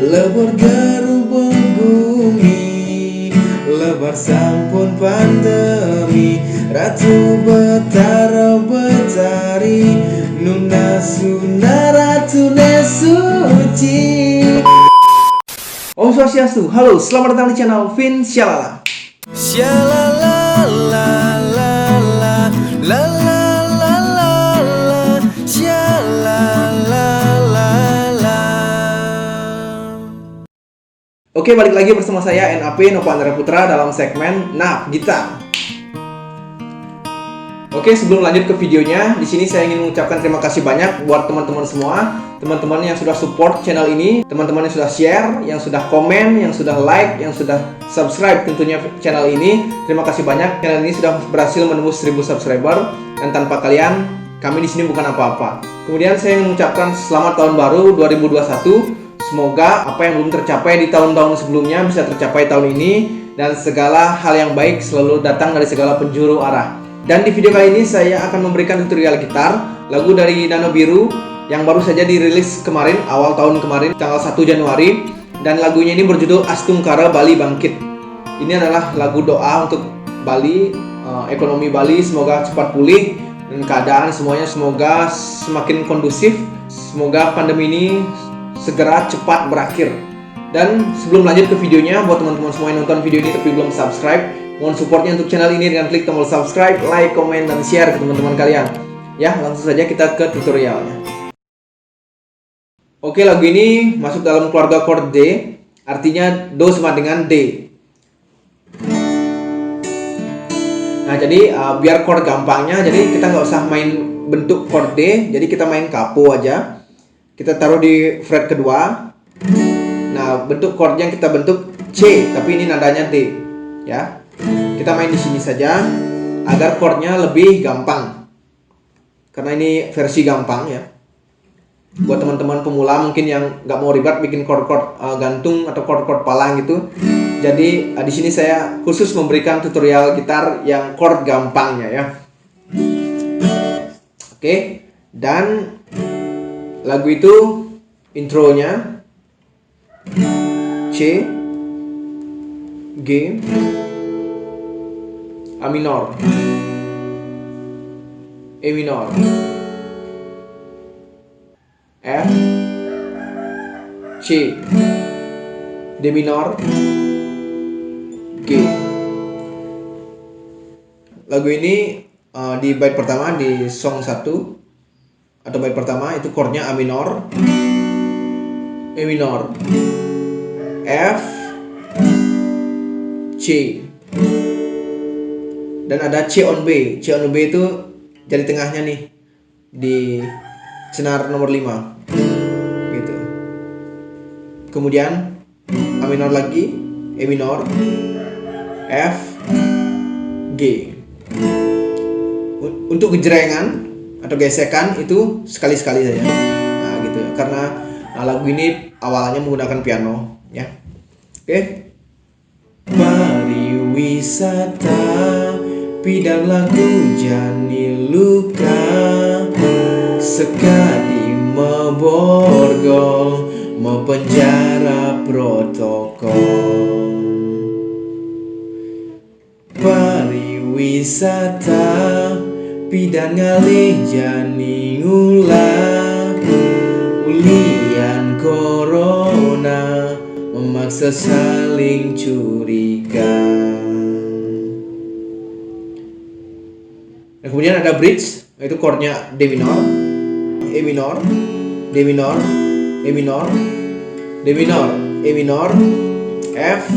Lebur gerubung bumi, lebar sampun pandemi, Ratu Betara Betari, Nuna Suna Ratu Nesuci. Om Swastiastu, halo, selamat datang di channel Vin Syalala. Shalala la la la la la la la la shalala la la. Oke, balik lagi bersama saya NAP Nova Andrea Putra dalam segmen Nah Gitar. Oke, sebelum lanjut ke videonya, di sini saya ingin mengucapkan terima kasih banyak buat teman-teman semua, teman-teman yang sudah support channel ini, teman-teman yang sudah share, yang sudah komen, yang sudah like, yang sudah subscribe tentunya channel ini. Terima kasih banyak. Channel ini sudah berhasil menembus 1000 subscriber dan tanpa kalian kami di sini bukan apa-apa. Kemudian saya ingin mengucapkan selamat tahun baru 2021. Semoga apa yang belum tercapai di tahun-tahun sebelumnya bisa tercapai tahun ini dan segala hal yang baik selalu datang dari segala penjuru arah. Dan di video kali ini saya akan memberikan tutorial gitar lagu dari Nano Biru yang baru saja dirilis kemarin, awal tahun kemarin, tanggal 1 Januari. Dan lagunya ini berjudul Astungkara Bali Bangkit. Ini adalah lagu doa untuk Bali, ekonomi Bali semoga cepat pulih dan keadaan semuanya semoga semakin kondusif. Semoga pandemi ini segera cepat berakhir. Dan sebelum lanjut ke videonya, buat teman-teman semua yang nonton video ini tapi belum subscribe, mohon supportnya untuk channel ini dengan klik tombol subscribe, like, komen, dan share ke teman-teman kalian. Ya, langsung saja kita ke tutorialnya. Oke, lagu ini masuk dalam keluarga chord D, artinya Do sama dengan D. Nah, jadi biar chord gampangnya, jadi kita nggak usah main bentuk chord D, jadi kita main capo aja. Kita taruh di fret kedua. Nah, bentuk chordnya kita bentuk C, tapi ini nadanya D, ya. Kita main di sini saja agar chordnya lebih gampang. Karena ini versi gampang ya. Buat teman-teman pemula mungkin yang nggak mau ribet bikin chord-chord gantung atau chord-chord palang gitu. Jadi di sini saya khusus memberikan tutorial gitar yang chord gampangnya ya. Oke, dan lagu itu intronya C, G, A minor, E minor, F, C, D minor, G. Lagu ini di bait pertama di song 1 atau bait pertama itu chordnya A minor, E minor, F, C, dan ada C on B. C on B itu jari tengahnya nih di senar nomor 5 gitu. Kemudian A minor lagi, E minor, F, G. Untuk gejrengan atau gesekan itu sekali-sekali saja. Nah, gitu ya. Karena lagu ini awalnya menggunakan piano ya. Oke. Pariwisata bidang lagu jani luka sekali meborgol mepenjara protokol. Pariwisata bidang ngalih jani ngulah ulian corona memaksa saling curiga. Nah, kemudian ada bridge, itu chordnya D minor, E minor, D minor, E minor, D minor, E minor, F,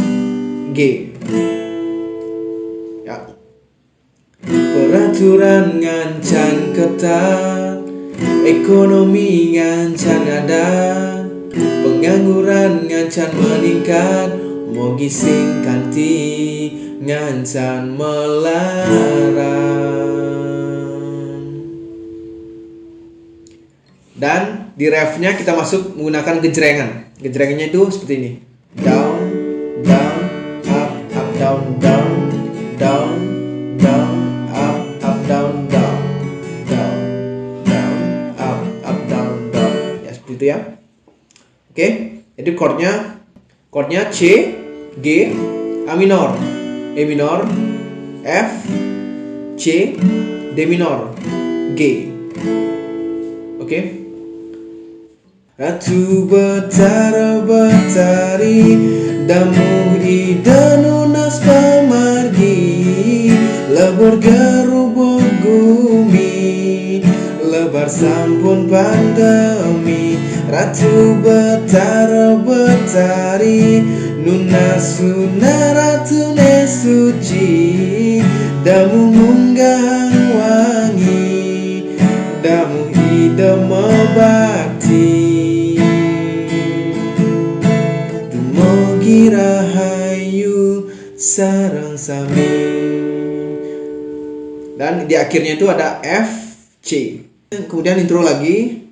G. Ya. Peraturan ngancan ketat, ekonomi ngancan adat, pengangguran ngancan meningkat, mau gising kanti ngancan melarang. Dan di refnya kita masuk menggunakan gejrengan. Gejrengannya itu seperti ini. Down, down, up, down, down, down, down, up, down, down, down, down, up, down, down. Ya seperti itu ya. Oke. Jadi chordnya C, G, A minor, E minor, F, C, D minor, G. Oke. Ratu betara betari damu idanunas pamargi lebur gerubuk gumi lebar sampun pandemi. Ratu betara betari nuna suna ratu ne suci damu munggah wangi damu idama bakti dumugi rahayu sareng sami. Dan di akhirnya itu ada F, C. Kemudian intro lagi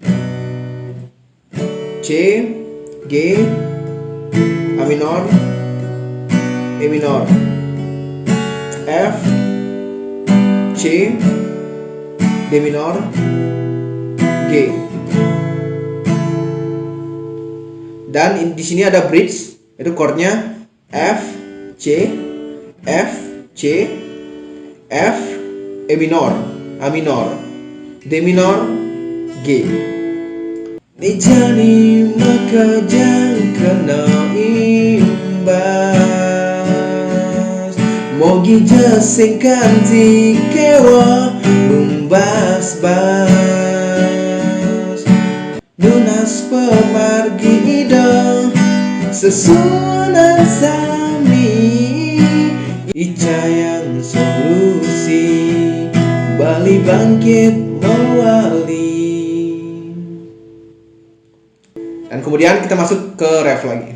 C, G, A minor, E minor, F, C, D minor, G. Dan di sini ada bridge, itu chordnya F, C, F, C, F, E minor, A minor, D minor, G. Dijani maka jang kena imbas mogi jasing kanti kewa bumbas nunas pemargi ida sesunan sami icayang solusi Bali bangkit mewali. Dan kemudian kita masuk ke ref lagi.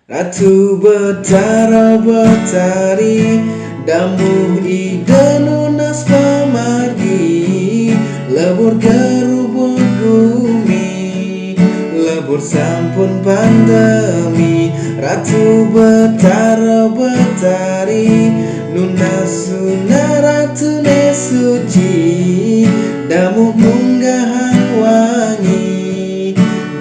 Ratu betara betari damu idanunas pamargi lebur gerubuk gumi lebur sampun pandemi. Ratu betara betari nuna suna ratu ne suci damu munggahan wangi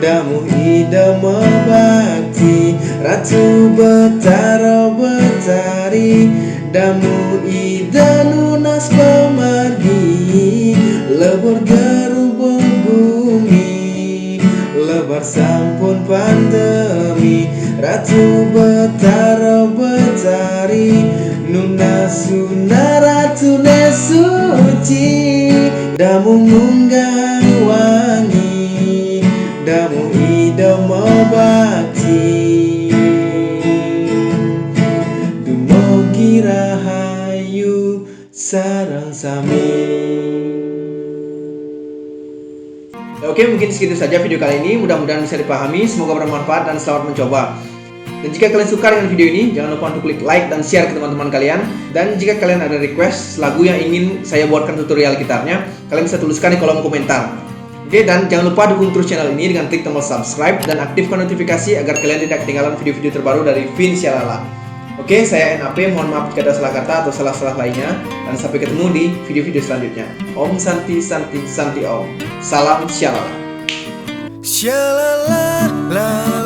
damu idama bakti. Ratu betara betari damu idanunas pamargi lebur gerubuk gumi lebar sampun pandemi. Ratu betara betari nuna suna ratu ne suci damu munggah wangi damu idama bakti dumugi rahayu sareng sami. Oke, mungkin segitu saja video kali ini. Mudah-mudahan bisa dipahami, semoga bermanfaat dan selamat mencoba. Dan jika kalian suka dengan video ini, jangan lupa untuk klik like dan share ke teman-teman kalian. Dan jika kalian ada request lagu yang ingin saya buatkan tutorial gitarnya, kalian bisa tuliskan di kolom komentar. Oke, dan jangan lupa dukung terus channel ini dengan klik tombol subscribe dan aktifkan notifikasi agar kalian tidak ketinggalan video-video terbaru dari Vin Syalala. Oke, saya NAP, mohon maaf jika ada salah kata atau salah-salah lainnya, dan sampai ketemu di video-video selanjutnya. Om Santi Santi Santi Om. Salam Syalala. Shalala la